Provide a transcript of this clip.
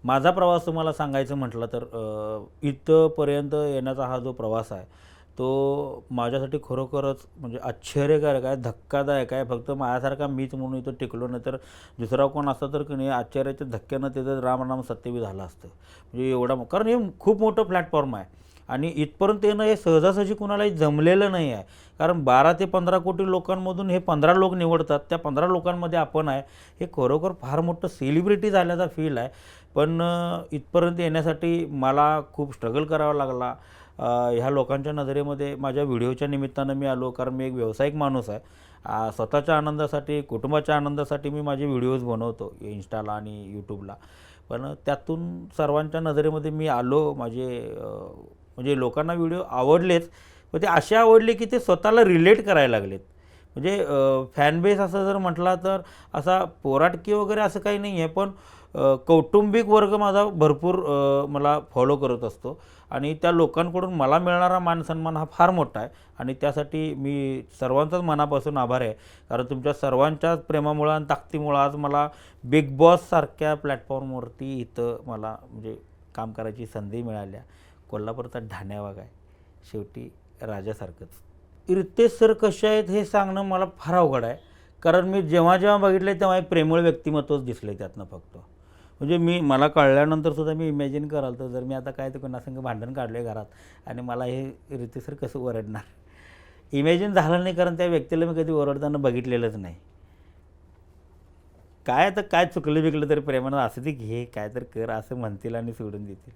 माझा प्रवास तुम्हाला सांगायचं म्हटलं तर इथंपर्यंत येण्याचा हा जो प्रवास आहे तो माझ्यासाठी खरोखरच म्हणजे आश्चर्यकारक आहे, धक्कादायक आहे. फक्त माझ्यासारखा मीच म्हणून इथं टिकलो, नाही तर दुसरा कोण असता तर की नाही आश्चर्याच्या धक्क्यानं त्याचं राम सत्यबी झालं असतं. म्हणजे एवढा कारण हे खूप मोठं प्लॅटफॉर्म आहे आणि इथपर्यंत येणं हे सहजासहजी कुणालाही जमलेलं नाही आहे. कारण 12 ते 15 कोटी लोकांमधून हे 15 लोक निवडतात. त्या 15 लोकांमध्ये आपण आहे. हे खरोखर फार मोठं सेलिब्रिटी झाल्याचा फील आहे. पण इथपर्यंत येण्यासाठी मला खूप स्ट्रगल करावा लागला. ह्या लोकांच्या नजरेमध्ये माझ्या व्हिडिओच्या निमित्तानं मी आलो, कारण मी एक व्यावसायिक माणूस आहे. स्वतःच्या आनंदासाठी, कुटुंबाच्या आनंदासाठी मी माझे व्हिडिओज बनवतो इन्स्टाला आणि यूट्यूबला. पण त्यातून सर्वांच्या नजरेमध्ये मी आलो. म्हणजे लोकांना व्हिडिओ आवडलेच, पण ते असे आवडले की ते स्वतःला रिलेट करायला लागलेत. म्हणजे फॅन बेस असं जर म्हटला तर असा पोराटकी वगैरे असं काही नाही आहे, पण कौटुंबिक वर्ग माझा भरपूर मला फॉलो करत असतो आणि त्या लोकांकडून मला मिळणारा मानसन्मान हा फार मोठा आहे आणि त्यासाठी मी सर्वांचाच मनापासून आभार आहे. कारण तुमच्या सर्वांच्याच प्रेमामुळं आणि ताकदीमुळं आज मला बिग बॉससारख्या प्लॅटफॉर्मवरती इथं मला म्हणजे काम करायची संधी मिळाल्या. कोल्हापूरचा ढाण्यावाग आहे, शेवटी राजासारखंच. रितेश सर कसे आहेत हे सांगणं मला फार अवघड आहे. कारण मी जेव्हा जेव्हा बघितले तेव्हा एक प्रेमळ व्यक्तिमत्वच दिसले त्यातनं फक्त. म्हणजे मला कळल्यानंतर सुद्धा मी इमॅजिन कराल तर जर मी आता काय तर कोणासंग भांडण काढलं आहे घरात आणि मला हे रितेश सर कसं ओरडणार, इमॅजिन झालं नाही. कारण त्या व्यक्तीला मी कधी ओरडताना बघितलेलंच नाही. काय तर काय चुकलं बिकलं तरी प्रेमानं असं ते घे काय तर कर असं म्हणतील आणि सोडून देतील.